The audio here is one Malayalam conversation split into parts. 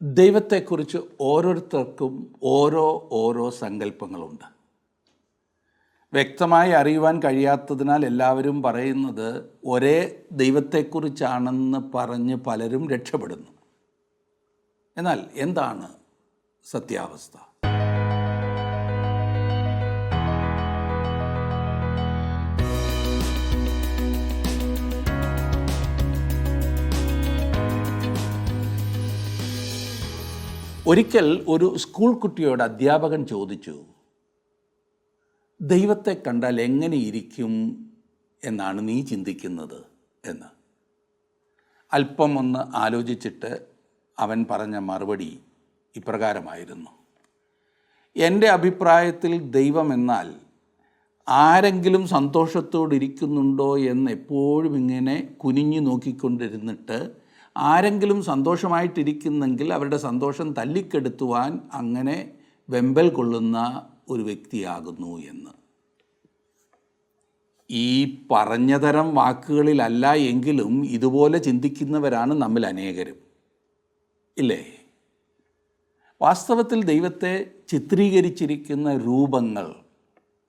ദൈവത്തെക്കുറിച്ച് ഓരോരുത്തർക്കും ഓരോ സങ്കല്പങ്ങളുണ്ട്. വ്യക്തമായി അറിയുവാൻ കഴിയാത്തതിനാൽ എല്ലാവരും പറയുന്നത് ഒരേ ദൈവത്തെക്കുറിച്ചാണെന്ന് പറഞ്ഞ് പലരും രക്ഷപ്പെടുന്നു. എന്നാൽ എന്താണ് സത്യാവസ്ഥ? ഒരിക്കൽ ഒരു സ്കൂൾ കുട്ടിയോട് അധ്യാപകൻ ചോദിച്ചു, ദൈവത്തെ കണ്ടാൽ എങ്ങനെ ഇരിക്കും എന്നാണ് നീ ചിന്തിക്കുന്നത് എന്ന്. അല്പം ഒന്ന് ആലോചിച്ചിട്ട് അവൻ പറഞ്ഞ മറുപടി ഇപ്രകാരമായിരുന്നു: എൻ്റെ അഭിപ്രായത്തിൽ ദൈവം എന്നാൽ ആരെങ്കിലും സന്തോഷത്തോടിരിക്കുന്നുണ്ടോ എന്ന് എപ്പോഴും ഇങ്ങനെ കുനിഞ്ഞു നോക്കിക്കൊണ്ടിരുന്നിട്ട് ആരെങ്കിലും സന്തോഷമായിട്ടിരിക്കുന്നെങ്കിൽ അവരുടെ സന്തോഷം തല്ലിക്കെടുത്തുവാൻ അങ്ങനെ വെമ്പൽ കൊള്ളുന്ന ഒരു വ്യക്തിയാകുന്നു എന്ന്. ഈ പറഞ്ഞതരം വാക്കുകളിലല്ല എങ്കിലും ഇതുപോലെ ചിന്തിക്കുന്നവരാണ് നമ്മിൽ അനേകരും, ഇല്ലേ? വാസ്തവത്തിൽ ദൈവത്തെ ചിത്രീകരിച്ചിരിക്കുന്ന രൂപങ്ങൾ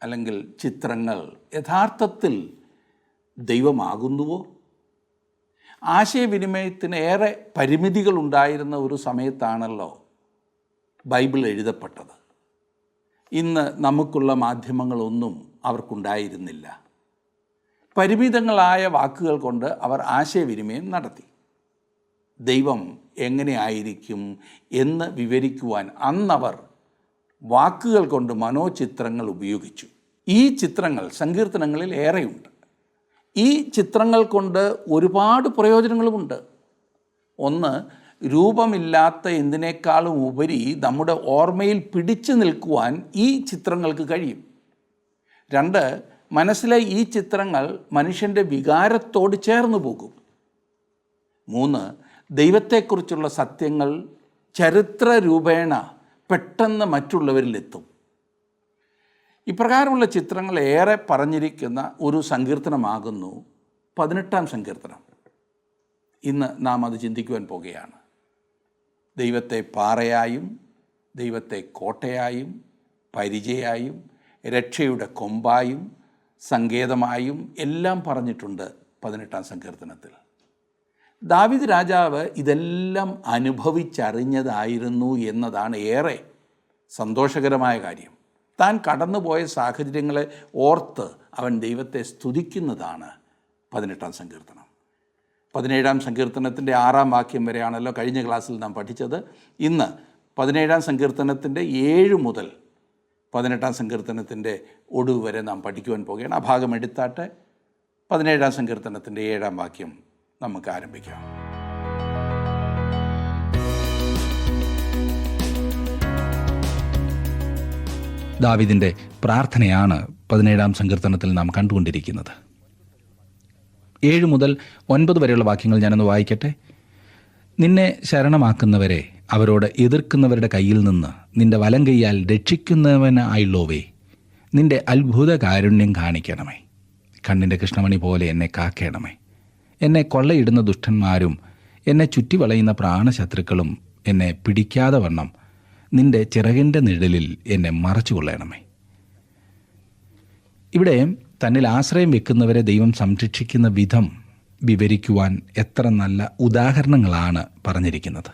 അല്ലെങ്കിൽ ചിത്രങ്ങൾ യഥാർത്ഥത്തിൽ ദൈവമാകുന്നുവോ? ആശയവിനിമയത്തിന് ഏറെ പരിമിതികളുണ്ടായിരുന്ന ഒരു സമയത്താണല്ലോ ബൈബിൾ എഴുതപ്പെട്ടത്. ഇന്ന് നമുക്കുള്ള മാധ്യമങ്ങളൊന്നും അവർക്കുണ്ടായിരുന്നില്ല. പരിമിതങ്ങളായ വാക്കുകൾ കൊണ്ട് അവർ ആശയവിനിമയം നടത്തി. ദൈവം എങ്ങനെയായിരിക്കും എന്ന് വിവരിക്കുവാൻ അന്നവർ വാക്കുകൾ കൊണ്ട് മനോചിത്രങ്ങൾ ഉപയോഗിച്ചു. ഈ ചിത്രങ്ങൾ സങ്കീർത്തനങ്ങളിൽ ഏറെയുണ്ട്. ഈ ചിത്രങ്ങൾ കൊണ്ട് ഒരുപാട് പ്രയോജനങ്ങളുമുണ്ട്. ഒന്ന്, രൂപമില്ലാത്ത എന്തിനേക്കാളും ഉപരി നമ്മുടെ ഓർമ്മയിൽ പിടിച്ചു നിൽക്കുവാൻ ഈ ചിത്രങ്ങൾക്ക് കഴിയും. രണ്ട്, മനസ്സിലെ ഈ ചിത്രങ്ങൾ മനുഷ്യൻ്റെ വികാരത്തോട് ചേർന്ന് പോകും. മൂന്ന്, ദൈവത്തെക്കുറിച്ചുള്ള സത്യങ്ങൾ ചരിത്ര രൂപേണ പെട്ടെന്ന് മറ്റുള്ളവരിലെത്തും. ഇപ്രകാരമുള്ള ചിത്രങ്ങൾ ഏറെ പറഞ്ഞിരിക്കുന്ന ഒരു സങ്കീർത്തനമാകുന്നു 18-ാം സങ്കീർത്തനം. ഇന്ന് നാം അത് ചിന്തിക്കുവാൻ പോകുകയാണ്. ദൈവത്തെ പാറയായും ദൈവത്തെ കോട്ടയായും പരിചയായും രക്ഷയുടെ കൊമ്പായും സങ്കേതമായും എല്ലാം പറഞ്ഞിട്ടുണ്ട് 18-ാം സങ്കീർത്തനത്തിൽ. ദാവീദ് രാജാവ് ഇതെല്ലാം അനുഭവിച്ചറിഞ്ഞതായിരുന്നു എന്നതാണ് ഏറെ സന്തോഷകരമായ കാര്യം. താൻ കടന്നുപോയ സാഹചര്യങ്ങളെ ഓർത്ത് അവൻ ദൈവത്തെ സ്തുതിക്കുന്നതാണ് 18-ാം സങ്കീർത്തനം. 17-ാം സങ്കീർത്തനത്തിൻ്റെ 6-ാം വാക്യം വരെയാണല്ലോ കഴിഞ്ഞ ക്ലാസ്സിൽ നാം പഠിച്ചത്. ഇന്ന് 17-ാം സങ്കീർത്തനത്തിൻ്റെ 7 മുതൽ 18-ാം സങ്കീർത്തനത്തിൻ്റെ ഒടുവ് വരെ നാം പഠിക്കുവാൻ പോകുകയാണ്. ആ ഭാഗം എടുത്താട്ടെ 17-ാം സങ്കീർത്തനത്തിൻ്റെ 7-ാം വാക്യം നമുക്ക് ആരംഭിക്കാം. ദാവീദിൻ്റെ പ്രാർത്ഥനയാണ് 17-ാം സങ്കീർത്തനത്തിൽ നാം കണ്ടുകൊണ്ടിരിക്കുന്നത്. 7 മുതൽ 9 വരെയുള്ള വാക്യങ്ങൾ ഞാനൊന്ന് വായിക്കട്ടെ. നിന്നെ ശരണമാക്കുന്നവരെ അവരോട് എതിർക്കുന്നവരുടെ കയ്യിൽ നിന്ന് നിന്റെ വലം കൈയാൽ രക്ഷിക്കുന്നവനായുള്ളോവേ, നിന്റെ അത്ഭുത കാരുണ്യം കാണിക്കണമേ. കണ്ണിൻ്റെ കൃഷ്ണമണി പോലെ എന്നെ കാക്കണമേ. എന്നെ കൊള്ളയിടുന്ന ദുഷ്ടന്മാരും എന്നെ ചുറ്റി വളയുന്ന പ്രാണശത്രുക്കളും എന്നെ പിടിക്കാതെ വണ്ണം നിന്റെ ചിറകിൻ്റെ നിഴലിൽ എന്നെ മറച്ചുകൊള്ളണമേ. ഇവിടെ തന്നിൽ ആശ്രയം വെക്കുന്നവരെ ദൈവം സംരക്ഷിക്കുന്ന വിധം വിവരിക്കുവാൻ എത്ര നല്ല ഉദാഹരണങ്ങളാണ് പറഞ്ഞിരിക്കുന്നത്.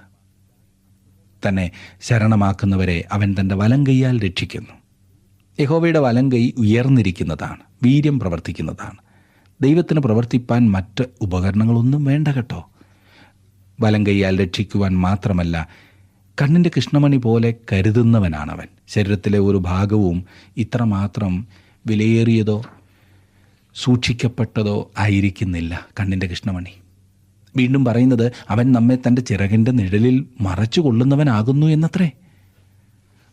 തന്നെ ശരണമാക്കുന്നവരെ അവൻ തൻ്റെ വലം കൈയാൽ രക്ഷിക്കുന്നു. യഹോവയുടെ വലം കൈ ഉയർന്നിരിക്കുന്നതാണ്, വീര്യം പ്രവർത്തിക്കുന്നതാണ്. ദൈവത്തിന് പ്രവർത്തിപ്പാൻ മറ്റ് ഉപകരണങ്ങളൊന്നും വേണ്ട കേട്ടോ. വലം കൈയാൽ രക്ഷിക്കുവാൻ മാത്രമല്ല, കണ്ണിൻ്റെ കൃഷ്ണമണി പോലെ കരുതുന്നവനാണവൻ. ശരീരത്തിലെ ഒരു ഭാഗവും ഇത്രമാത്രം വിലയേറിയതോ സൂക്ഷിക്കപ്പെട്ടതോ ആയിരിക്കുന്നില്ല കണ്ണിൻ്റെ കൃഷ്ണമണി. വീണ്ടും പറയുന്നത്, അവൻ നമ്മെ തൻ്റെ ചിറകിൻ്റെ നിഴലിൽ മറച്ചു കൊള്ളുന്നവനാകുന്നു എന്നത്രേ.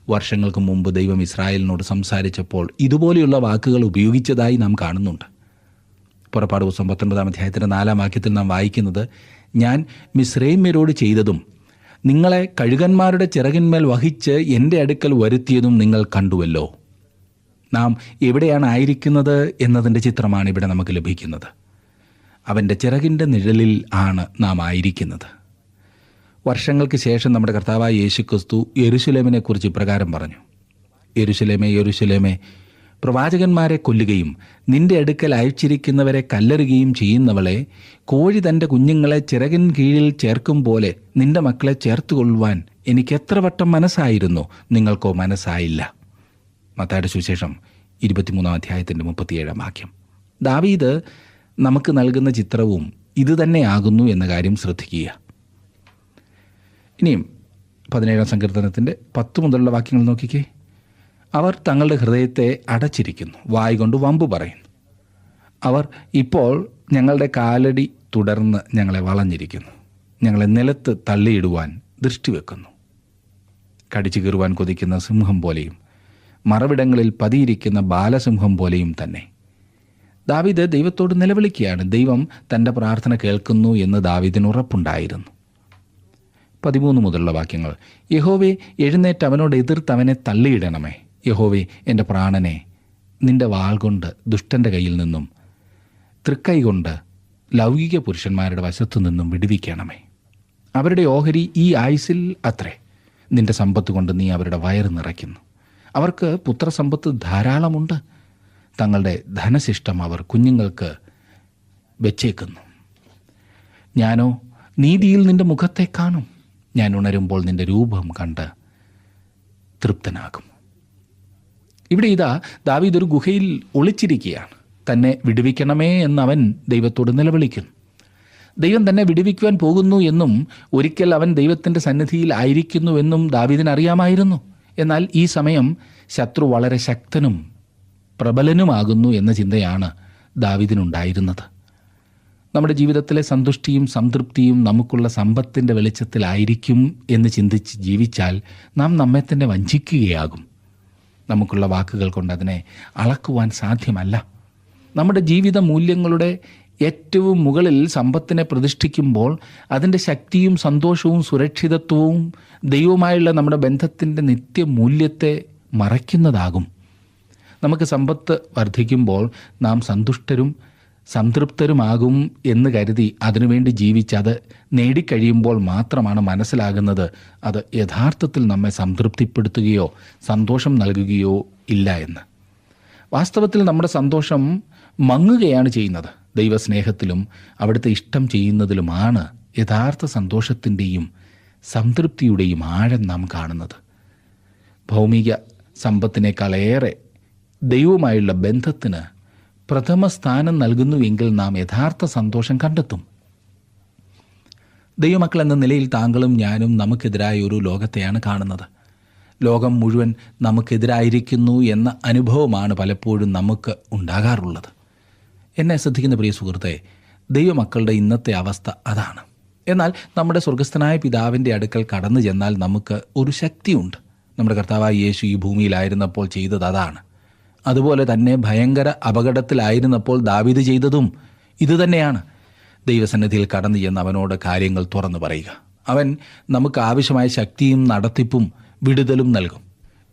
വർഷങ്ങൾക്ക് മുമ്പ് ദൈവം ഇസ്രായേലിനോട് സംസാരിച്ചപ്പോൾ ഇതുപോലെയുള്ള വാക്കുകൾ ഉപയോഗിച്ചതായി നാം കാണുന്നുണ്ട്. പുറപ്പാട് പുസ്തകം 19-ാം അധ്യായത്തിൻ്റെ 4-ാം വാക്യത്തിൽ നാം വായിക്കുന്നത്, ഞാൻ മിസ്രയീമ്യരോട് ചെയ്തതും നിങ്ങളെ കഴുകന്മാരുടെ ചിറകിന്മേൽ വഹിച്ച് എൻ്റെ അടുക്കൽ വരുത്തിയതും നിങ്ങൾ കണ്ടുവല്ലോ. നാം എവിടെയാണ് ആയിരിക്കുന്നത് എന്നതിൻ്റെ ചിത്രമാണ് ഇവിടെ നമുക്ക് ലഭിക്കുന്നത്. അവൻ്റെ ചിറകിൻ്റെ നിഴലിൽ ആണ് നാം ആയിരിക്കുന്നത്. വർഷങ്ങൾക്ക് ശേഷം നമ്മുടെ കർത്താവായ യേശുക്രിസ്തു യെരൂശലേമിനെക്കുറിച്ച് ഇപ്രകാരം പറഞ്ഞു: യെരൂശലേമേ, യെരൂശലേമേ, പ്രവാചകന്മാരെ കൊല്ലുകയും നിന്റെ അടുക്കൽ അയച്ചിരിക്കുന്നവരെ കല്ലെറുകയും ചെയ്യുന്നവളെ, കോഴി തൻ്റെ കുഞ്ഞുങ്ങളെ ചിറകിൻ കീഴിൽ ചേർക്കും പോലെ നിന്റെ മക്കളെ ചേർത്തുകൊള്ളുവാൻ എനിക്ക് എത്ര വട്ടം മനസ്സായിരുന്നു, നിങ്ങൾക്കോ മനസ്സായില്ല. മത്തായിയുടെ സുവിശേഷം 23:37. ദാവീദ് നമുക്ക് നൽകുന്ന ചിത്രവും ഇതുതന്നെയാകുന്നു എന്ന കാര്യം ശ്രദ്ധിക്കുക. ഇനിയും 17-ാം സങ്കീർത്തനത്തിൻ്റെ 10 മുതലുള്ള വാക്യങ്ങൾ നോക്കിക്കേ. അവർ തങ്ങളുടെ ഹൃദയത്തെ അടച്ചിരിക്കുന്നു, വായ് കൊണ്ട് വമ്പ് പറയുന്നു. അവർ ഇപ്പോൾ ഞങ്ങളുടെ കാലടി തുടർന്ന് ഞങ്ങളെ വളഞ്ഞിരിക്കുന്നു, ഞങ്ങളെ നിലത്ത് തള്ളിയിടുവാൻ ദൃഷ്ടിവെക്കുന്നു. കടിച്ചു കീറുവാൻ കൊതിക്കുന്ന സിംഹം പോലെയും മറവിടങ്ങളിൽ പതിയിരിക്കുന്ന ബാലസിംഹം പോലെയും തന്നെ. ദാവീദ് ദൈവത്തോട് നിലവിളിക്കുകയാണ്. ദൈവം തൻ്റെ പ്രാർത്ഥന കേൾക്കുന്നു എന്ന് ദാവീദിന് ഉറപ്പുണ്ടായിരുന്നു. 13 മുതലുള്ള വാക്യങ്ങൾ: യഹോവേ, എഴുന്നേറ്റ് അവനോട് എതിർത്ത് അവനെ തള്ളിയിടണമേ. യഹോവേ, എൻ്റെ പ്രാണനെ നിന്റെ വാൾ കൊണ്ട് ദുഷ്ടൻ്റെ കയ്യിൽ നിന്നും തൃക്കൈ കൊണ്ട് ലൗകിക പുരുഷന്മാരുടെ വശത്തു നിന്നും വിടുവിക്കണമേ. അവരുടെ ഓഹരി ഈ ആയുസിൽ അത്രേ, നിന്റെ സമ്പത്ത് കൊണ്ട് നീ അവരുടെ വയറ് നിറയ്ക്കുന്നു. അവർക്ക് പുത്രസമ്പത്ത് ധാരാളമുണ്ട്, തങ്ങളുടെ ധനശിഷ്ടം അവർ കുഞ്ഞുങ്ങൾക്ക് വെച്ചേക്കുന്നു. ഞാനോ നീതിയിൽ നിന്റെ മുഖത്തെ കാണും, ഞാൻ ഉണരുമ്പോൾ നിന്റെ രൂപം കണ്ട് തൃപ്തനാകും. ഇവിടെ ഇതാ ദാവീദ് ഒരു ഗുഹയിൽ ഒളിച്ചിരിക്കുകയാണ്. തന്നെ വിടുവിക്കണമേ എന്നവൻ ദൈവത്തോട് നിലവിളിക്കുന്നു. ദൈവം തന്നെ വിടുവിക്കുവാൻ പോകുന്നു എന്നും ഒരിക്കൽ അവൻ ദൈവത്തിൻ്റെ സന്നിധിയിൽ ആയിരിക്കുന്നുവെന്നും ദാവീദിന് അറിയാമായിരുന്നു. എന്നാൽ ഈ സമയം ശത്രു വളരെ ശക്തനും പ്രബലനുമാകുന്നു എന്ന ചിന്തയാണ് ദാവീദിനുണ്ടായിരുന്നത്. നമ്മുടെ ജീവിതത്തിലെ സന്തുഷ്ടിയും സംതൃപ്തിയും നമുക്കുള്ള സമ്പത്തിൻ്റെ വെളിച്ചത്തിലായിരിക്കും എന്ന് ചിന്തിച്ച് ജീവിച്ചാൽ നാം നമ്മെ തന്നെ വഞ്ചിക്കുകയാകും. നമുക്കുള്ള വാക്കുകൾ കൊണ്ട് അതിനെ അളക്കുവാൻ സാധ്യമല്ല. നമ്മുടെ ജീവിത മൂല്യങ്ങളുടെ ഏറ്റവും മുകളിൽ സമ്പത്തിനെ പ്രതിഷ്ഠിക്കുമ്പോൾ അതിൻ്റെ ശക്തിയും സന്തോഷവും സുരക്ഷിതത്വവും ദൈവവുമായുള്ള നമ്മുടെ ബന്ധത്തിൻ്റെ നിത്യമൂല്യത്തെ മറയ്ക്കുന്നതാകും. നമുക്ക് സമ്പത്ത് വർദ്ധിക്കുമ്പോൾ നാം സന്തുഷ്ടരും സംതൃപ്തരുമാകും എന്ന് കരുതി അതിനുവേണ്ടി ജീവിച്ചത് നേടിക്കഴിയുമ്പോൾ മാത്രമാണ് മനസ്സിലാകുന്നത് അത് യഥാർത്ഥത്തിൽ നമ്മെ സംതൃപ്തിപ്പെടുത്തുകയോ സന്തോഷം നൽകുകയോ ഇല്ല എന്ന്. വാസ്തവത്തിൽ നമ്മുടെ സന്തോഷം മങ്ങുകയാണ് ചെയ്യുന്നത്. ദൈവസ്നേഹത്തിലും അവിടുത്തെ ഇഷ്ടം ചെയ്യുന്നതിലുമാണ് യഥാർത്ഥ സന്തോഷത്തിൻ്റെയും സംതൃപ്തിയുടെയും ആഴം നാം കാണുന്നത്. ഭൗമിക സമ്പത്തിനേക്കാളേറെ ദൈവവുമായുള്ള ബന്ധത്തിന് പ്രഥമ സ്ഥാനം നൽകുന്നുവെങ്കിൽ നാം യഥാർത്ഥ സന്തോഷം കണ്ടെത്തും. ദൈവമക്കൾ എന്ന നിലയിൽ താങ്കളും ഞാനും നമുക്കെതിരായ ഒരു ലോകത്തെയാണ് കാണുന്നത്. ലോകം മുഴുവൻ നമുക്കെതിരായിരിക്കുന്നു എന്ന അനുഭവമാണ് പലപ്പോഴും നമുക്ക് ഉണ്ടാകാറുള്ളത്. എന്നെ ശ്രദ്ധിക്കുന്ന പ്രിയ സുഹൃത്തെ, ദൈവമക്കളുടെ ഇന്നത്തെ അവസ്ഥ അതാണ്. എന്നാൽ നമ്മുടെ സ്വർഗസ്ഥനായ പിതാവിൻ്റെ അടുക്കൽ കടന്നു ചെന്നാൽ നമുക്ക് ഒരു ശക്തിയുണ്ട്. നമ്മുടെ കർത്താവായ യേശു ഈ ഭൂമിയിലായിരുന്നപ്പോൾ ചെയ്തത് അതാണ്. അതുപോലെ തന്നെ ഭയങ്കര അപകടത്തിലായിരുന്നപ്പോൾ ദാവീദ് ചെയ്തതും ഇതുതന്നെയാണ്. ദൈവസന്നിധിയിൽ കടന്നു ചെന്ന് അവനോട് കാര്യങ്ങൾ തുറന്നു പറയുക. അവൻ നമുക്ക് ആവശ്യമായ ശക്തിയും നടത്തിപ്പും വിടുതലും നൽകും.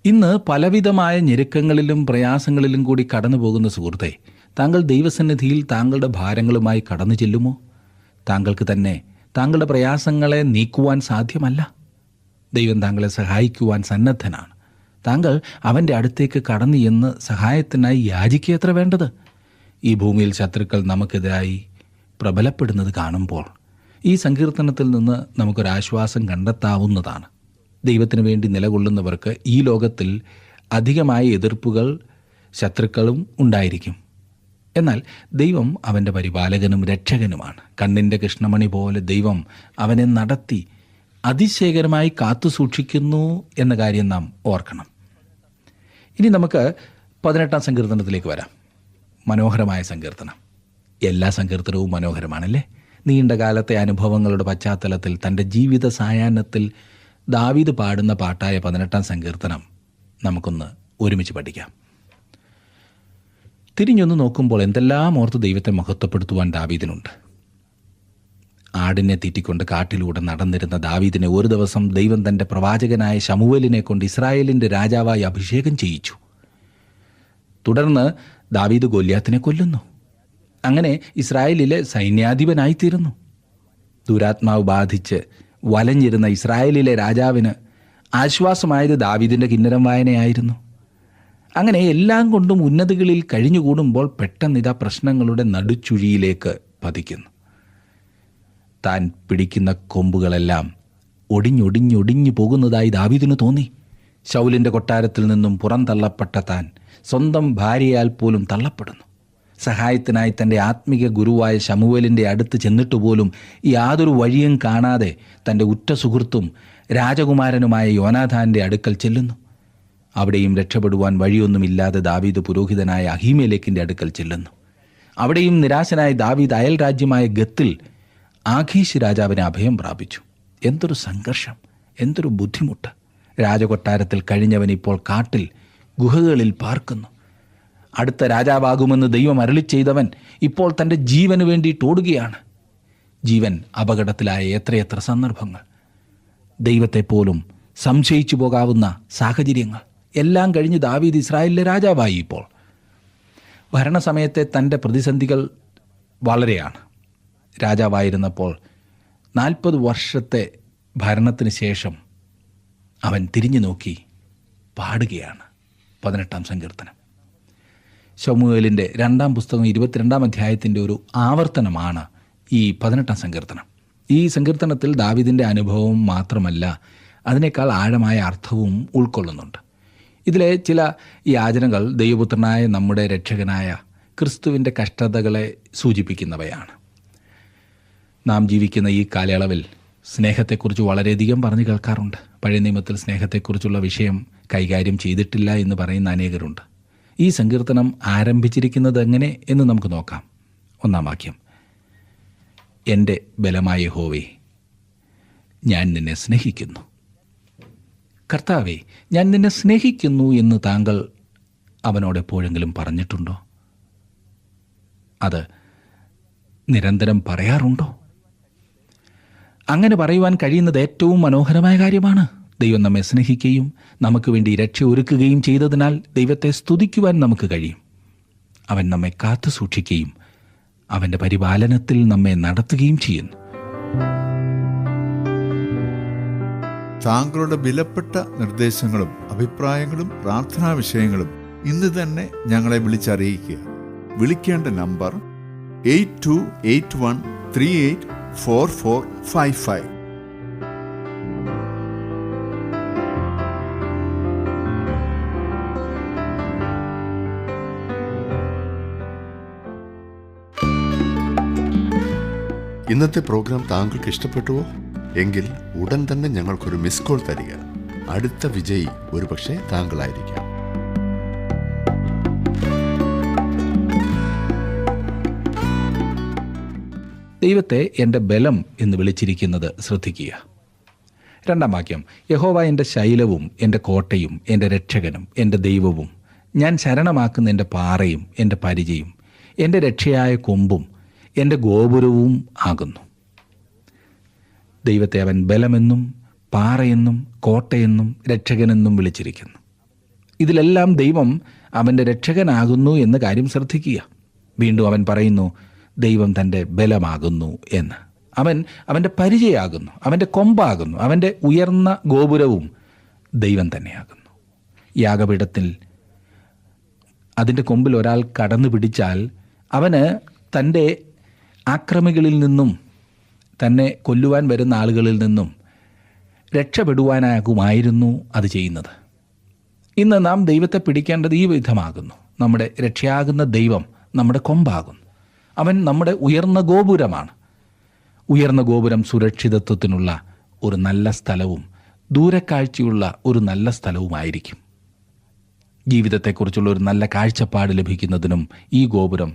ഇന്ന് പലവിധമായ ഞെരുക്കങ്ങളിലും പ്രയാസങ്ങളിലും കൂടി കടന്നു പോകുന്ന സുഹൃത്തെ, താങ്കൾ ദൈവസന്നിധിയിൽ താങ്കളുടെ ഭാരങ്ങളുമായി കടന്നു ചെല്ലുമോ? താങ്കൾക്ക് തന്നെ താങ്കളുടെ പ്രയാസങ്ങളെ നീക്കുവാൻ സാധ്യമല്ല. ദൈവം താങ്കളെ സഹായിക്കുവാൻ സന്നദ്ധനാണ്. താങ്കൾ അവൻ്റെ അടുത്തേക്ക് കടന്നു എന്ന് സഹായത്തിനായി യാചിക്കുകയത്ര വേണ്ടത്. ഈ ഭൂമിയിൽ ശത്രുക്കൾ നമുക്കെതിരായി പ്രബലപ്പെടുന്നത് കാണുമ്പോൾ ഈ സങ്കീർത്തനത്തിൽ നിന്ന് നമുക്കൊരാശ്വാസം കണ്ടെത്താവുന്നതാണ്. ദൈവത്തിന് വേണ്ടി നിലകൊള്ളുന്നവർക്ക് ഈ ലോകത്തിൽ അധികമായ എതിർപ്പുകൾ ശത്രുക്കളും ഉണ്ടായിരിക്കും. എന്നാൽ ദൈവം അവൻ്റെ പരിപാലകനും രക്ഷകനുമാണ്. കണ്ണിൻ്റെ കൃഷ്ണമണി പോലെ ദൈവം അവനെ നടത്തി അതിശയകരമായി കാത്തു സൂക്ഷിക്കുന്നു എന്ന കാര്യം നാം ഓർക്കണം. ഇനി നമുക്ക് 18-ാം സങ്കീർത്തനത്തിലേക്ക് വരാം. മനോഹരമായ സങ്കീർത്തനം. എല്ലാ സങ്കീർത്തനവും മനോഹരമാണല്ലേ? നീണ്ട കാലത്തെ അനുഭവങ്ങളുടെ പശ്ചാത്തലത്തിൽ തൻ്റെ ജീവിത സായാഹ്നത്തിൽ ദാവീദ് പാടുന്ന പാട്ടായ 18-ാം സങ്കീർത്തനം നമുക്കൊന്ന് ഒരുമിച്ച് പഠിക്കാം. തിരിഞ്ഞൊന്ന് നോക്കുമ്പോൾ എന്തെല്ലാം ഓർത്ത് ദൈവത്തെ മഹത്വപ്പെടുത്തുവാൻ ദാവീദിനുണ്ട്. ആടിനെ തീറ്റിക്കൊണ്ട് കാട്ടിലൂടെ നടന്നിരുന്ന ദാവീദിനെ ഒരു ദിവസം ദൈവം തൻ്റെ പ്രവാചകനായ ശമൂവേലിനെ കൊണ്ട് ഇസ്രായേലിൻ്റെ രാജാവായി അഭിഷേകം ചെയ്യിച്ചു. തുടർന്ന് ദാവീദ് ഗോല്യാത്തിനെ കൊല്ലുന്നു. അങ്ങനെ ഇസ്രായേലിലെ സൈന്യാധിപനായിത്തീരുന്നു. ദുരാത്മാവ് ബാധിച്ച് വലഞ്ഞിരുന്ന ഇസ്രായേലിലെ രാജാവിന് ആശ്വാസമായത് ദാവീദിൻ്റെ കിന്നരം വായനയായിരുന്നു. അങ്ങനെ എല്ലാം കൊണ്ടും ഉന്നതികളിൽ കഴിഞ്ഞുകൂടുമ്പോൾ പെട്ടെന്നിതാ പ്രശ്നങ്ങളുടെ നടുച്ചുഴിയിലേക്ക് പതിക്കുന്നു. താൻ പിടിക്കുന്ന കൊമ്പുകളെല്ലാം ഒടിഞ്ഞൊടിഞ്ഞൊടിഞ്ഞു പോകുന്നതായി ദാവീദിന് തോന്നി. ശൗലിൻ്റെ കൊട്ടാരത്തിൽ നിന്നും പുറന്തള്ളപ്പെട്ട താൻ സ്വന്തം ഭാര്യയാൽ പോലും തള്ളപ്പെടുന്നു. സഹായത്തിനായി തൻ്റെ ആത്മീക ഗുരുവായ ശമൂവേലിൻ്റെ അടുത്ത് ചെന്നിട്ടുപോലും യാതൊരു വഴിയും കാണാതെ തൻ്റെ ഉറ്റ സുഹൃത്തും രാജകുമാരനുമായ യോനാഥാൻ്റെ അടുക്കൽ ചെല്ലുന്നു. അവിടെയും രക്ഷപ്പെടുവാൻ വഴിയൊന്നുമില്ലാതെ ദാവീദ് പുരോഹിതനായ അഹീമേലെക്കിൻ്റെ അടുക്കൽ ചെല്ലുന്നു. അവിടെയും നിരാശനായ ദാവീദ് അയൽ രാജ്യമായ ഗത്തിൽ ആഖീശ് രാജാവിനെ അഭയം പ്രാപിച്ചു. എന്തൊരു സംഘർഷം, എന്തൊരു ബുദ്ധിമുട്ട്! രാജകൊട്ടാരത്തിൽ കഴിഞ്ഞവൻ ഇപ്പോൾ കാട്ടിൽ ഗുഹകളിൽ പാർക്കുന്നു. അടുത്ത രാജാവാകുമെന്ന് ദൈവം അരുളി ചെയ്തവൻ ഇപ്പോൾ തൻ്റെ ജീവന് വേണ്ടിയിട്ട് ഓടുകയാണ്. ജീവൻ അപകടത്തിലായ എത്രയെത്ര സന്ദർഭങ്ങൾ! ദൈവത്തെപ്പോലും സംശയിച്ചു പോകാവുന്ന സാഹചര്യങ്ങൾ എല്ലാം കഴിഞ്ഞ് ദാവീദ് ഇസ്രായേലിലെ രാജാവായി. ഇപ്പോൾ ഭരണസമയത്തെ തൻ്റെ പ്രതിസന്ധികൾ വളരെയാണ്. രാജാവായിരുന്നപ്പോൾ 40 വർഷത്തെ ഭരണത്തിന് ശേഷം അവൻ തിരിഞ്ഞു നോക്കി പാടുകയാണ് 18-ാം സങ്കീർത്തനം. ശമൂവേലിൻ്റെ 2-ാം പുസ്തകം 22-ാം അധ്യായത്തിൻ്റെ ഒരു ആവർത്തനമാണ് ഈ 18-ാം സങ്കീർത്തനം. ഈ സങ്കീർത്തനത്തിൽ ദാവീദിൻ്റെ അനുഭവം മാത്രമല്ല, അതിനേക്കാൾ ആഴമായ അർത്ഥവും ഉൾക്കൊള്ളുന്നുണ്ട്. ഇതിലെ ചില യാചനകൾ ദൈവപുത്രനായ നമ്മുടെ രക്ഷകനായ ക്രിസ്തുവിൻ്റെ കഷ്ടതകളെ സൂചിപ്പിക്കുന്നവയാണ്. നാം ജീവിക്കുന്ന ഈ കാലയളവിൽ സ്നേഹത്തെക്കുറിച്ച് വളരെയധികം പറഞ്ഞു കേൾക്കാറുണ്ട്. പഴയ നിയമത്തിൽ സ്നേഹത്തെക്കുറിച്ചുള്ള വിഷയം കൈകാര്യം ചെയ്തിട്ടില്ല എന്ന് പറയുന്ന അനേകരുണ്ട്. ഈ സങ്കീർത്തനം ആരംഭിച്ചിരിക്കുന്നത് എങ്ങനെ എന്ന് നമുക്ക് നോക്കാം. 1-ാം വാക്യം: എൻ്റെ ബലമായ യഹോവേ, ഞാൻ നിന്നെ സ്നേഹിക്കുന്നു. കർത്താവേ, ഞാൻ നിന്നെ സ്നേഹിക്കുന്നു എന്ന് താങ്കൾ അവനോട് എപ്പോഴെങ്കിലും പറഞ്ഞിട്ടുണ്ടോ? അത് നിരന്തരം പറയാറുണ്ടോ? അങ്ങനെ പറയുവാൻ കഴിയുന്നത് ഏറ്റവും മനോഹരമായ കാര്യമാണ്. ദൈവം നമ്മെ സ്നേഹിക്കുകയും നമുക്ക് വേണ്ടി രക്ഷ ഒരുക്കുകയും ചെയ്തതിനാൽ ദൈവത്തെ സ്തുതിക്കുവാൻ നമുക്ക് കഴിയും. അവൻ നമ്മെ കാത്തു സൂക്ഷിക്കുകയും അവൻ്റെ പരിപാലനത്തിൽ നമ്മെ നടത്തുകയും ചെയ്യുന്നു. താങ്കളുടെ വിലപ്പെട്ട നിർദ്ദേശങ്ങളും അഭിപ്രായങ്ങളും പ്രാർത്ഥനാ വിഷയങ്ങളും ഇന്ന് തന്നെ ഞങ്ങളെ വിളിച്ചറിയിക്കുക. വിളിക്കേണ്ട നമ്പർ 8281384455. ഇന്നത്തെ പ്രോഗ്രാം താങ്കൾക്ക് ഇഷ്ടപ്പെട്ടുവോ? എങ്കിൽ ഉടൻ തന്നെ ഞങ്ങൾക്കൊരു മിസ് കോൾ തരിക. അടുത്ത വിജയി ഒരുപക്ഷെ താങ്കളായിരിക്കാം. ദൈവത്തെ എൻ്റെ ബലം എന്ന് വിളിച്ചിരിക്കുന്നത് ശ്രദ്ധിക്കുക. 2-ാം വാക്യം: യഹോവ എൻ്റെ ശൈലവും എൻ്റെ കോട്ടയും എൻ്റെ രക്ഷകനും എൻ്റെ ദൈവവും, ഞാൻ ശരണമാക്കുന്ന എൻ്റെ പാറയും എൻ്റെ പരിചയും എൻ്റെ രക്ഷയായ കൊമ്പും എൻ്റെ ഗോപുരവും ആകുന്നു. ദൈവത്തെ അവൻ ബലമെന്നും പാറയെന്നും കോട്ടയെന്നും രക്ഷകനെന്നും വിളിച്ചിരിക്കുന്നു. ഇതിലെല്ലാം ദൈവം അവൻ്റെ രക്ഷകനാകുന്നു എന്ന കാര്യം ശ്രദ്ധിക്കുക. വീണ്ടും അവൻ പറയുന്നു ദൈവം തൻ്റെ ബലമാകുന്നു എന്ന്. അവൻ അവൻ്റെ പരിചയാകുന്നു, അവൻ്റെ കൊമ്പാകുന്നു, അവൻ്റെ ഉയർന്ന ഗോപുരവും ദൈവം തന്നെയാകുന്നു. യാഗപീഠത്തിൽ അതിൻ്റെ കൊമ്പിൽ ഒരാൾ കടന്നു പിടിച്ചാൽ അവന് തൻ്റെ ആക്രമികളിൽ നിന്നും, തന്നെ കൊല്ലുവാൻ വരുന്ന ആളുകളിൽ നിന്നും രക്ഷപ്പെടുവാനാകുമായിരുന്നു അത് ചെയ്യുന്നത്. ഇന്ന് നാം ദൈവത്തെ പിടിക്കേണ്ടത് ഈ വിധമാകുന്നു. നമ്മുടെ രക്ഷയാകുന്ന ദൈവം നമ്മുടെ കൊമ്പാകുന്നു. അവൻ നമ്മുടെ ഉയർന്ന ഗോപുരമാണ്. ഉയർന്ന ഗോപുരം സുരക്ഷിതത്വത്തിനുള്ള ഒരു നല്ല സ്ഥലവും ദൂരക്കാഴ്ചയുള്ള ഒരു നല്ല സ്ഥലവുമായിരിക്കും. ജീവിതത്തെക്കുറിച്ചുള്ള ഒരു നല്ല കാഴ്ചപ്പാട് ലഭിക്കുന്നതിനും ഈ ഗോപുരം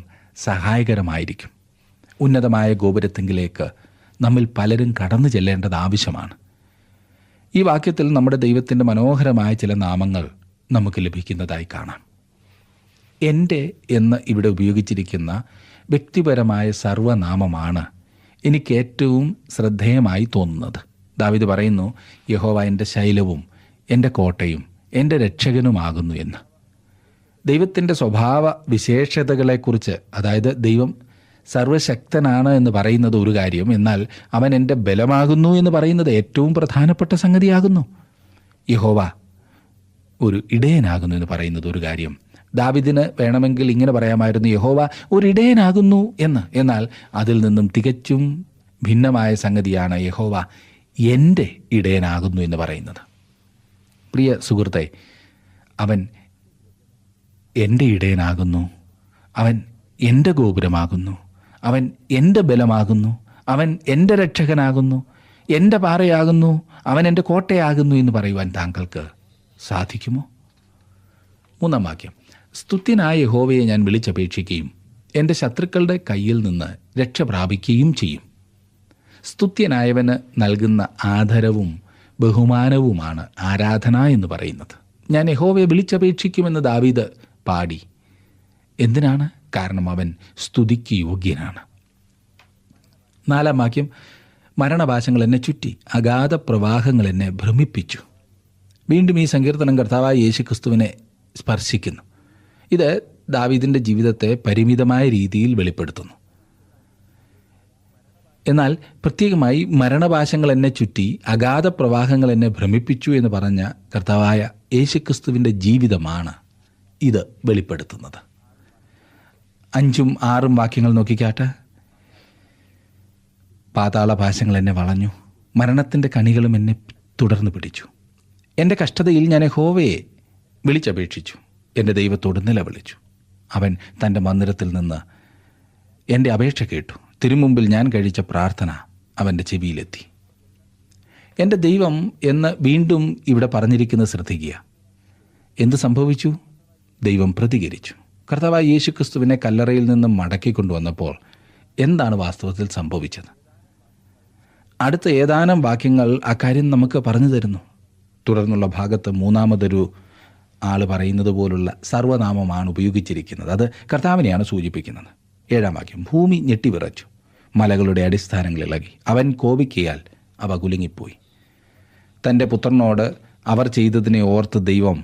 സഹായകരമായിരിക്കും. ഉന്നതമായ ഗോപുരത്തെങ്കിലേക്ക് നമ്മിൽ പലരും കടന്നു ചെല്ലേണ്ടത് ആവശ്യമാണ്. ഈ വാക്യത്തിൽ നമ്മുടെ ദൈവത്തിൻ്റെ മനോഹരമായ ചില നാമങ്ങൾ നമുക്ക് ലഭിക്കുന്നതായി കാണാം. എൻ്റെ എന്ന് ഇവിടെ ഉപയോഗിച്ചിരിക്കുന്ന വ്യക്തിപരമായ സർവനാമമാണ് എനിക്ക് ഏറ്റവും ശ്രദ്ധേയമായി തോന്നുന്നത്. ദാവീദ് പറയുന്നു, യഹോവ എൻ്റെ ശൈലവും എൻ്റെ കോട്ടയും എൻ്റെ രക്ഷകനുമാകുന്നു എന്ന്. ദൈവത്തിൻ്റെ സ്വഭാവ വിശേഷതകളെക്കുറിച്ച്, അതായത് ദൈവം സർവശക്തനാണ് എന്ന് പറയുന്നത് ഒരു കാര്യം, എന്നാൽ അവൻ എൻ്റെ ബലമാകുന്നു എന്ന് പറയുന്നത് ഏറ്റവും പ്രധാനപ്പെട്ട സംഗതിയാകുന്നു. യഹോവ ഒരു ഇടയനാകുന്നു എന്ന് പറയുന്നത് ഒരു കാര്യം. ദാവീദിന് വേണമെങ്കിൽ ഇങ്ങനെ പറയാമായിരുന്നു, യഹോവ ഒരു ഇടയനാകുന്നു എന്ന്. എന്നാൽ അതിൽ നിന്നും തികച്ചും ഭിന്നമായ സംഗതിയാണ് യഹോവ എൻ്റെ ഇടയനാകുന്നു എന്ന് പറയുന്നത്. പ്രിയ സുഹൃത്തെ, അവൻ എൻ്റെ ഇടയനാകുന്നു, അവൻ എൻ്റെ ഗോപുരമാകുന്നു, അവൻ എൻ്റെ ബലമാകുന്നു, അവൻ എൻ്റെ രക്ഷകനാകുന്നു, എൻ്റെ പാറയാകുന്നു, അവൻ എൻ്റെ കോട്ടയാകുന്നു എന്ന് പറയുവാൻ താങ്കൾക്ക് സാധിക്കുമോ? 3-ാം വാക്യം, സ്തുത്യനായ യഹോവയെ ഞാൻ വിളിച്ചപേക്ഷിക്കുകയും എൻ്റെ ശത്രുക്കളുടെ കയ്യിൽ നിന്ന് രക്ഷ പ്രാപിക്കുകയും ചെയ്യും. സ്തുത്യനായവന് നൽകുന്ന ആദരവും ബഹുമാനവുമാണ് ആരാധന എന്ന് പറയുന്നത്. ഞാൻ യഹോവയെ വിളിച്ചപേക്ഷിക്കുമെന്ന് ദാവീദ് പാടി. എന്തിനാണ്? കാരണം അവൻ സ്തുതിക്ക് യോഗ്യനാണ്. 4-ാം വാക്യം, മരണപാശങ്ങൾ എന്നെ ചുറ്റി, അഗാധ പ്രവാഹങ്ങൾ എന്നെ ഭ്രമിപ്പിച്ചു. വീണ്ടും ഈ സങ്കീർത്തനം കർത്താവായ യേശുക്രിസ്തുവിനെ സ്പർശിക്കുന്നു. ഇത് ദാവീദിൻ്റെ ജീവിതത്തെ പരിമിതമായ രീതിയിൽ വെളിപ്പെടുത്തുന്നു. എന്നാൽ പ്രത്യേകമായി മരണപാശങ്ങൾ എന്നെ ചുറ്റി, അഗാധ പ്രവാഹങ്ങൾ എന്നെ ഭ്രമിപ്പിച്ചു എന്ന് പറഞ്ഞ കർത്താവായ യേശുക്രിസ്തുവിൻ്റെ ജീവിതമാണ് ഇത് വെളിപ്പെടുത്തുന്നത്. 5ഉം 6ഉം വാക്യങ്ങൾ നോക്കിക്കാട്ടെ. പാതാളപാശങ്ങൾ എന്നെ വളഞ്ഞു, മരണത്തിൻ്റെ കണികളും എന്നെ തുടർന്ന് പിടിച്ചു. എൻ്റെ കഷ്ടതയിൽ ഞാൻ യഹോവയെ വിളിച്ചപേക്ഷിച്ചു, എൻ്റെ ദൈവത്തോട് നിലവിളിച്ചു. അവൻ തൻ്റെ മന്ദിരത്തിൽ നിന്ന് എൻ്റെ അപേക്ഷ കേട്ടു. തിരുമുമ്പിൽ ഞാൻ കഴിച്ച പ്രാർത്ഥന അവൻ്റെ ചെവിയിലെത്തി. എൻ്റെ ദൈവം എന്ന് വീണ്ടും ഇവിടെ പറഞ്ഞിരിക്കുന്നത് ശ്രദ്ധിക്കുക. എന്ത് സംഭവിച്ചു? ദൈവം പ്രതികരിച്ചു. കർത്താവായ യേശുക്രിസ്തുവിനെ കല്ലറയിൽ നിന്നും മടക്കിക്കൊണ്ടുവന്നപ്പോൾ എന്താണ് വാസ്തവത്തിൽ സംഭവിച്ചത്? അടുത്ത ഏതാനും വാക്യങ്ങൾ അക്കാര്യം നമുക്ക് പറഞ്ഞു തരുന്നു. തുടർന്നുള്ള ഭാഗത്ത് മൂന്നാമതൊരു ആൾ പറയുന്നത് പോലുള്ള സർവനാമമാണ് ഉപയോഗിച്ചിരിക്കുന്നത്. അത് കർത്താവിനെയാണ് സൂചിപ്പിക്കുന്നത്. 7-ാം വാക്യം, ഭൂമി ഞെട്ടിവിറച്ചു, മലകളുടെ അടിസ്ഥാനങ്ങൾ ഇളകി, അവൻ കോപിക്കയാൽ അവ കുലുങ്ങിപ്പോയി. തൻ്റെ പുത്രനോട് അവർ ചെയ്തതിനെ ഓർത്ത് ദൈവം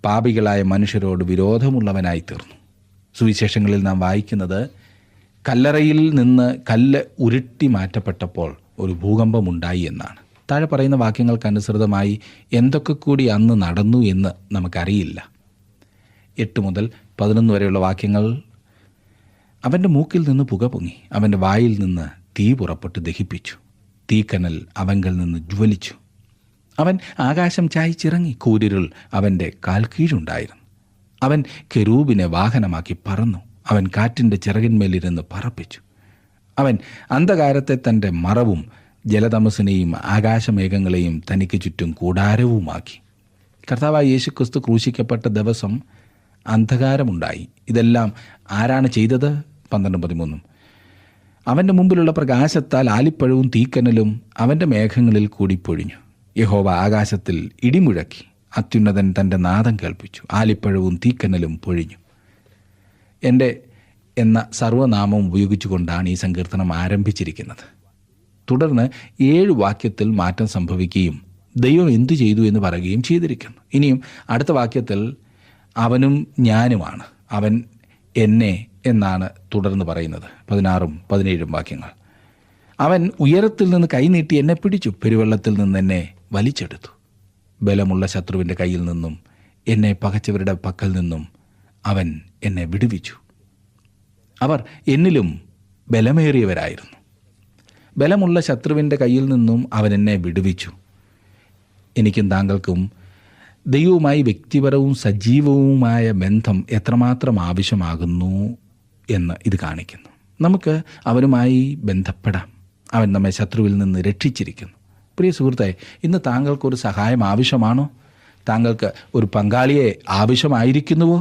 പാപികളായ മനുഷ്യരോട് വിരോധമുള്ളവനായി തീർന്നു. സുവിശേഷങ്ങളിൽ നാം വായിക്കുന്നത് കല്ലറയിൽ നിന്ന് കല്ല് ഉരുട്ടി മാറ്റപ്പെട്ടപ്പോൾ ഒരു ഭൂകമ്പമുണ്ടായി എന്നാണ്. താഴെ പറയുന്ന വാക്യങ്ങൾക്കനുസൃതമായി എന്തൊക്കെ കൂടി അന്ന് നടന്നു എന്ന് നമുക്കറിയില്ല. 8 മുതൽ 11 വരെയുള്ള വാക്യങ്ങൾ, അവൻ്റെ മൂക്കിൽ നിന്ന് പുക പൊങ്ങി, അവൻ്റെ വായിൽ നിന്ന് തീ പുറപ്പെട്ട് ദഹിപ്പിച്ചു, തീക്കനൽ അവങ്കൽ നിന്ന് ജ്വലിച്ചു. അവൻ ആകാശം ചായ്ച്ചിറങ്ങി, കൂരിരുൾ അവൻ്റെ കാൽ കീഴുണ്ടായിരുന്നു. അവൻ കെരൂബിനെ വാഹനമാക്കി പറന്നു, അവൻ കാറ്റിൻ്റെ ചിറകിന്മേലിരുന്ന് പറപ്പിച്ചു. അവൻ അന്ധകാരത്തെ തൻ്റെ മറവും ജലതമസിനെയും ആകാശമേഘങ്ങളെയും തനിക്ക് ചുറ്റും കൂടാരവുമാക്കി. കർത്താവായ യേശുക്രിസ്തു ക്രൂശിക്കപ്പെട്ട ദിവസം അന്ധകാരമുണ്ടായി. ഇതെല്ലാം ആരാണ് ചെയ്തത്? 12-13. അവൻ്റെ മുമ്പിലുള്ള പ്രകാശത്താൽ ആലിപ്പഴവും തീക്കനലും അവൻ്റെ മേഘങ്ങളിൽ കൂടി പൊഴിഞ്ഞു. യഹോവ ആകാശത്തിൽ ഇടിമുഴക്കി, അത്യുന്നതൻ തൻ്റെ നാദം കേൾപ്പിച്ചു, ആലിപ്പഴവും തീക്കനലും പൊഴിഞ്ഞു. എൻ്റെ എന്ന സർവനാമം ഉപയോഗിച്ചുകൊണ്ടാണ് ഈ സങ്കീർത്തനം ആരംഭിച്ചിരിക്കുന്നത്. തുടർന്ന് 7 വാക്യത്തിൽ മാറ്റം സംഭവിക്കുകയും ദൈവം എന്തു ചെയ്തു എന്ന് പറയുകയും ചെയ്തിരിക്കുന്നു. ഇനിയും അടുത്ത വാക്യത്തിൽ അവനും ഞാനുമാണ്, അവൻ എന്നെ എന്നാണ് തുടർന്ന് പറയുന്നത്. 16ഉം 17ഉം വാക്യങ്ങൾ. അവൻ ഉയരത്തിൽ നിന്ന് കൈനീട്ടി എന്നെ പിടിച്ചു, പെരുവെള്ളത്തിൽ നിന്ന് എന്നെ വലിച്ചെടുത്തു. ബലമുള്ള ശത്രുവിൻ്റെ കയ്യിൽ നിന്നും എന്നെ പകച്ചവരുടെ പക്കൽ നിന്നും അവൻ എന്നെ വിടുവിച്ചു. അവർ എന്നിലും ബലമേറിയവരായിരുന്നു. ബലമുള്ള ശത്രുവിൻ്റെ കയ്യിൽ നിന്നും അവൻ എന്നെ വിടുവിച്ചു. എനിക്കും താങ്കൾക്കും ദൈവവുമായി വ്യക്തിപരവും സജീവവുമായ ബന്ധം എത്രമാത്രം ആവശ്യമാകുന്നു എന്ന് ഇത് കാണിക്കുന്നു. നമുക്ക് അവനുമായി ബന്ധപ്പെടാം. അവൻ നമ്മെ ശത്രുവിൽ നിന്ന് രക്ഷിച്ചിരിക്കുന്നു. പ്രിയ സുഹൃത്തെ, ഇന്ന് താങ്കൾക്കൊരു സഹായം ആവശ്യമാണോ? താങ്കൾക്ക് ഒരു പങ്കാളിയെ ആവശ്യമായിരിക്കുന്നുവോ?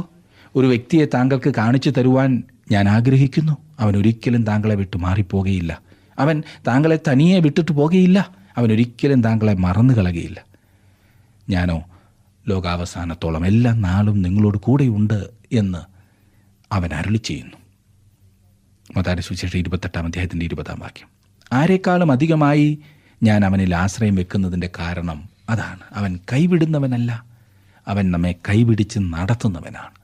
ഒരു വ്യക്തിയെ താങ്കൾക്ക് കാണിച്ചു തരുവാൻ ഞാൻ ആഗ്രഹിക്കുന്നു. അവൻ ഒരിക്കലും താങ്കളെ വിട്ടു മാറിപ്പോകുകയില്ല. അവൻ താങ്കളെ തനിയെ വിട്ടിട്ട് പോകുകയില്ല. അവൻ ഒരിക്കലും താങ്കളെ മറന്നു കളയുകയില്ല. ഞാനോ ലോകാവസാനത്തോളം എല്ലാ നാളും നിങ്ങളോട് കൂടെയുണ്ട് എന്ന് അവൻ അരുളി ചെയ്യുന്നു. മത്തായി സുവിശേഷം 28-ാം അധ്യായത്തിൻ്റെ 20-ാം വാക്യം. ആരെക്കാളും അധികമായി ഞാൻ അവനിൽ ആശ്രയം വെക്കുന്നതിൻ്റെ കാരണം അതാണ്. അവൻ കൈവിടുന്നവനല്ല, അവൻ നമ്മെ കൈപിടിച്ച് നടത്തുന്നവനാണ്.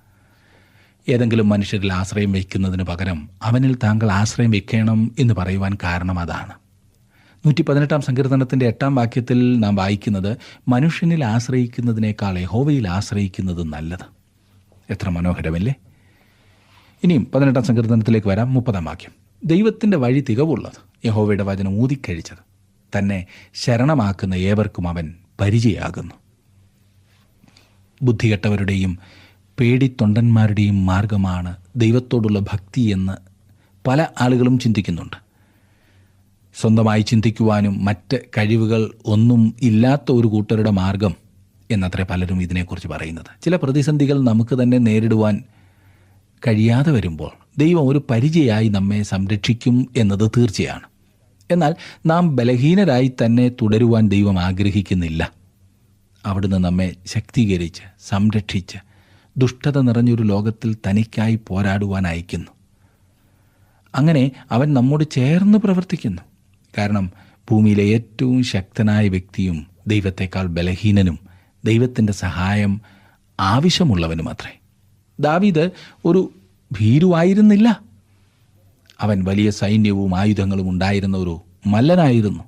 ഏതെങ്കിലും മനുഷ്യരിൽ ആശ്രയം വയ്ക്കുന്നതിന് പകരം അവനിൽ താങ്കൾ ആശ്രയം വയ്ക്കണം എന്ന് പറയുവാൻ കാരണം അതാണ്. 118 സങ്കീർത്തനത്തിൻ്റെ 8 വാക്യത്തിൽ നാം വായിക്കുന്നത്, മനുഷ്യനിൽ ആശ്രയിക്കുന്നതിനേക്കാൾ യഹോവയിൽ ആശ്രയിക്കുന്നത് നല്ലത്. എത്ര മനോഹരമല്ലേ? ഇനിയും 18 സങ്കീർത്തനത്തിലേക്ക് വരാം. 30 വാക്യം, ദൈവത്തിൻ്റെ വഴി തികവുള്ളത്, യഹോവയുടെ വചനം ഊതിക്കഴിച്ചത്, തന്നെ ശരണമാക്കുന്ന ഏവർക്കും അവൻ പരിചയമാകുന്നു. ബുദ്ധികെട്ടവരുടെയും പേടിത്തൊണ്ടന്മാരുടെയും മാർഗമാണ് ദൈവത്തോടുള്ള ഭക്തി എന്ന് പല ആളുകളും ചിന്തിക്കുന്നുണ്ട്. സ്വന്തമായി ചിന്തിക്കുവാനും മറ്റ് കഴിവുകൾ ഒന്നും ഇല്ലാത്ത ഒരു കൂട്ടരുടെ മാർഗം എന്നത്രേ പലരും ഇതിനെക്കുറിച്ച് പറയുന്നത്. ചില പ്രതിസന്ധികൾ നമുക്ക് തന്നെ നേരിടുവാൻ കഴിയാതെ വരുമ്പോൾ ദൈവം ഒരു പരിചയമായി നമ്മെ സംരക്ഷിക്കും എന്നത് തീർച്ചയാണ്. എന്നാൽ നാം ബലഹീനരായി തന്നെ തുടരുവാൻ ദൈവം ആഗ്രഹിക്കുന്നില്ല. അവിടുന്ന് നമ്മെ ശക്തീകരിച്ച് സംരക്ഷിച്ച് ദുഷ്ടത നിറഞ്ഞൊരു ലോകത്തിൽ തനിക്കായി പോരാടുവാൻ അയക്കുന്നു. അങ്ങനെ അവൻ നമ്മോട് ചേർന്ന് പ്രവർത്തിക്കുന്നു. കാരണം ഭൂമിയിലെ ഏറ്റവും ശക്തനായ വ്യക്തിയും ദൈവത്തെക്കാൾ ബലഹീനനും ദൈവത്തിൻ്റെ സഹായം ആവശ്യമുള്ളവനുമത്രേ. ദാവീദ് ഒരു ഭീരുവായിരുന്നില്ല. അവൻ വലിയ സൈന്യവും ആയുധങ്ങളും ഉണ്ടായിരുന്ന ഒരു മല്ലനായിരുന്നു,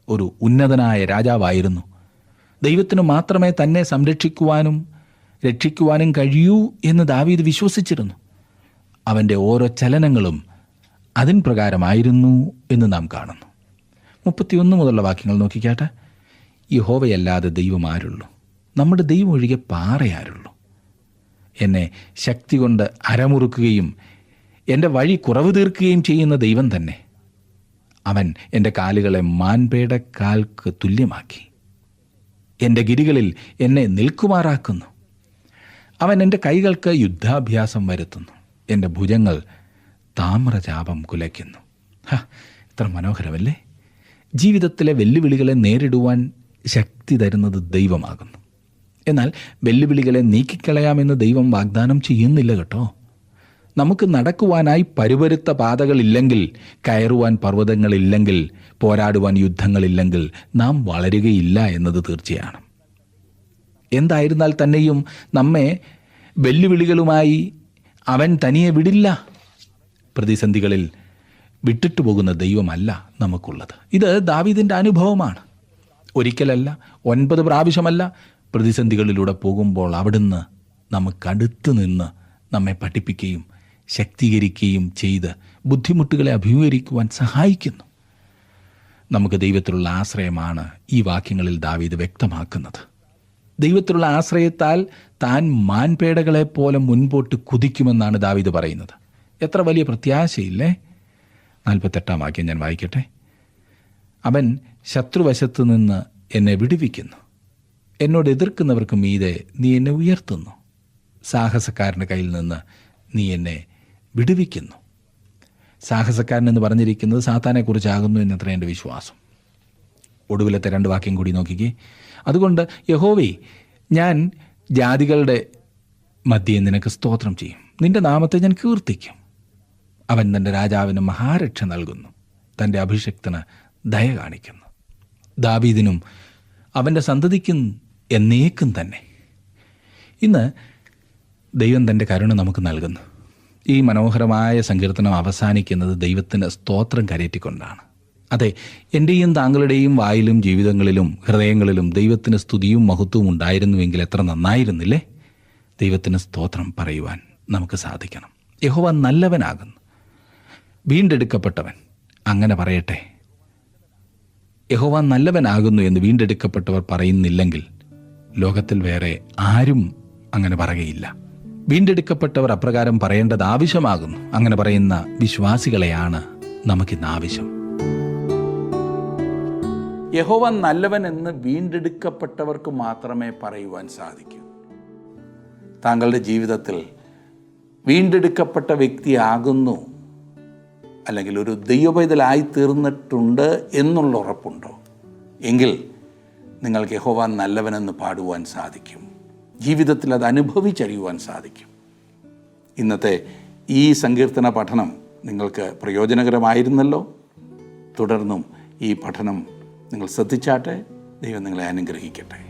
ഒരു ഉന്നതനായ രാജാവായിരുന്നു. ദൈവത്തിന് മാത്രമേ തന്നെ സംരക്ഷിക്കുവാനും രക്ഷിക്കുവാനും കഴിയൂ എന്ന് ദാവീദ് വിശ്വസിച്ചിരുന്നു. അവൻ്റെ ഓരോ ചലനങ്ങളും അതിൻ പ്രകാരമായിരുന്നു എന്ന് നാം കാണുന്നു. 31 മുതലുള്ള വാക്യങ്ങൾ നോക്കിക്കാട്ടെ. യഹോവയല്ലാതെ ദൈവം ആരുള്ളൂ? നമ്മുടെ ദൈവം ഒഴികെ പാറയാരുള്ളൂ? എന്നെ ശക്തി കൊണ്ട് അരമുറുക്കുകയും എൻ്റെ വഴി കുറവ് തീർക്കുകയും ചെയ്യുന്ന ദൈവം തന്നെ. അവൻ എൻ്റെ കാലുകളെ മാൻപേടെ കാൽക്ക് തുല്യമാക്കി എൻ്റെ ഗിരികളിൽ എന്നെ നിൽക്കുമാറാക്കുന്നു. അവൻ എൻ്റെ കൈകൾക്ക് യുദ്ധാഭ്യാസം വരുത്തുന്നു, എൻ്റെ ഭുജങ്ങൾ താമ്രചാപം കുലയ്ക്കുന്നു. എത്ര മനോഹരമല്ലേ? ജീവിതത്തിലെ വെല്ലുവിളികളെ നേരിടുവാൻ ശക്തി തരുന്നത് ദൈവമാകുന്നു. എന്നാൽ വെല്ലുവിളികളെ നീക്കിക്കളയാമെന്ന് ദൈവം വാഗ്ദാനം ചെയ്യുന്നില്ല കേട്ടോ. നമുക്ക് നടക്കുവാനായി പരുപരുത്ത പാതകളില്ലെങ്കിൽ, കയറുവാൻ പർവ്വതങ്ങളില്ലെങ്കിൽ, പോരാടുവാൻ യുദ്ധങ്ങളില്ലെങ്കിൽ നാം വളരുകയില്ല എന്നത് തീർച്ചയാണ്. എന്തായിരുന്നാൽ തന്നെയും നമ്മെ വെല്ലുവിളികളുമായി അവൻ തനിയെ വിടില്ല. പ്രതിസന്ധികളിൽ വിട്ടിട്ടു പോകുന്ന ദൈവമല്ല നമുക്കുള്ളത്. ഇത് ദാവീദിൻ്റെ അനുഭവമാണ്. ഒരിക്കലല്ല, 9 പ്രാവശ്യമല്ല. പ്രതിസന്ധികളിലൂടെ പോകുമ്പോൾ അവിടുന്ന് നമുക്കടുത്ത് നിന്ന് നമ്മെ പഠിപ്പിക്കുകയും ശക്തീകരിക്കുകയും ചെയ്ത് ബുദ്ധിമുട്ടുകളെ അഭിമുഖീകരിക്കുവാൻ സഹായിക്കുന്നു. നമുക്ക് ദൈവത്തിലുള്ള ആശ്രയമാണ് ഈ വാക്യങ്ങളിൽ ദാവീദ് വ്യക്തമാക്കുന്നത്. ദൈവത്തിലുള്ള ആശ്രയത്താൽ താൻ മാൻപേടകളെപ്പോലെ മുൻപോട്ട് കുതിക്കുമെന്നാണ് ദാവീദ് പറയുന്നത്. എത്ര വലിയ പ്രത്യാശയില്ലേ? 48 വാക്യം ഞാൻ വായിക്കട്ടെ. അവൻ ശത്രുവശത്ത് നിന്ന് എന്നെ വിടുവിക്കുന്നു, എന്നോട് എതിർക്കുന്നവർക്ക് മീതെ നീ എന്നെ ഉയർത്തുന്നു, സാഹസക്കാരൻ്റെ കയ്യിൽ നിന്ന് നീ എന്നെ വിടുവിക്കുന്നു. സാഹസക്കാരൻ എന്ന് പറഞ്ഞിരിക്കുന്നത് സാത്താനെക്കുറിച്ചാകുന്നു എന്നത്ര എൻ്റെ വിശ്വാസം. ഒടുവിലത്തെ 2 വാക്യം കൂടി നോക്കിക്കേ. അതുകൊണ്ട് യഹോവേ, ഞാൻ ജാതികളുടെ മധ്യേ നിനക്ക് സ്തോത്രം ചെയ്യും, നിന്റെ നാമത്തെ ഞാൻ കീർത്തിക്കും. അവൻ തൻ്റെ രാജാവിന് മഹാരക്ഷ നൽകുന്നു, തൻ്റെ അഭിഷിക്തന് ദയ കാണിക്കുന്നു. ദാവീദിനും അവൻ്റെ സന്തതിക്കും എന്നേക്കും തന്നെ. ഇന്ന് ദൈവം തൻ്റെ കരുണ നമുക്ക് നൽകുന്നു. ഈ മനോഹരമായ സങ്കീർത്തനം അവസാനിക്കുന്നത് ദൈവത്തിന് സ്തോത്രം കരയറ്റിക്കൊണ്ടാണ്. അതെ, എൻ്റെയും താങ്കളുടെയും വായിലും ജീവിതങ്ങളിലും ഹൃദയങ്ങളിലും ദൈവത്തിന് സ്തുതിയും മഹത്വവും ഉണ്ടായിരുന്നുവെങ്കിൽ എത്ര നന്നായിരുന്നില്ലേ? ദൈവത്തിന് സ്തോത്രം പറയുവാൻ നമുക്ക് സാധിക്കണം. യഹോവ നല്ലവനാകുന്നു, വീണ്ടെടുക്കപ്പെട്ടവൻ. അങ്ങനെ പറയട്ടെ. യഹോവ നല്ലവനാകുന്നു എന്ന് വീണ്ടെടുക്കപ്പെട്ടവർ പറയുന്നില്ലെങ്കിൽ ലോകത്തിൽ വേറെ ആരും അങ്ങനെ പറയുകയില്ല. വീണ്ടെടുക്കപ്പെട്ടവർ അപ്രകാരം പറയേണ്ടത് ആവശ്യമാകുന്നു. അങ്ങനെ പറയുന്ന വിശ്വാസികളെയാണ് നമുക്കിന്ന് ആവശ്യം. യഹോവ നല്ലവൻ എന്ന് വീണ്ടെടുക്കപ്പെട്ടവർക്ക് മാത്രമേ പറയുവാൻ സാധിക്കൂ. താങ്കളുടെ ജീവിതത്തിൽ വീണ്ടെടുക്കപ്പെട്ട വ്യക്തിയാകുന്നു, അല്ലെങ്കിൽ ഒരു ദൈവപൈതലായി തീർന്നിട്ടുണ്ട് എന്നുള്ള ഉറപ്പുണ്ടോ? എങ്കിൽ നിങ്ങൾക്ക് യഹോവ നല്ലവനെന്ന് പാടുവാൻ സാധിക്കും. ജീവിതത്തിൽ അത് അനുഭവിച്ചറിയുവാൻ സാധിക്കും. ഇന്നത്തെ ഈ സങ്കീർത്തന പഠനം നിങ്ങൾക്ക് പ്രയോജനകരമായിരുന്നല്ലോ. തുടർന്നും ഈ പഠനം നിങ്ങൾ ശ്രദ്ധിച്ചാട്ടെ. ദൈവം നിങ്ങളെ അനുഗ്രഹിക്കട്ടെ.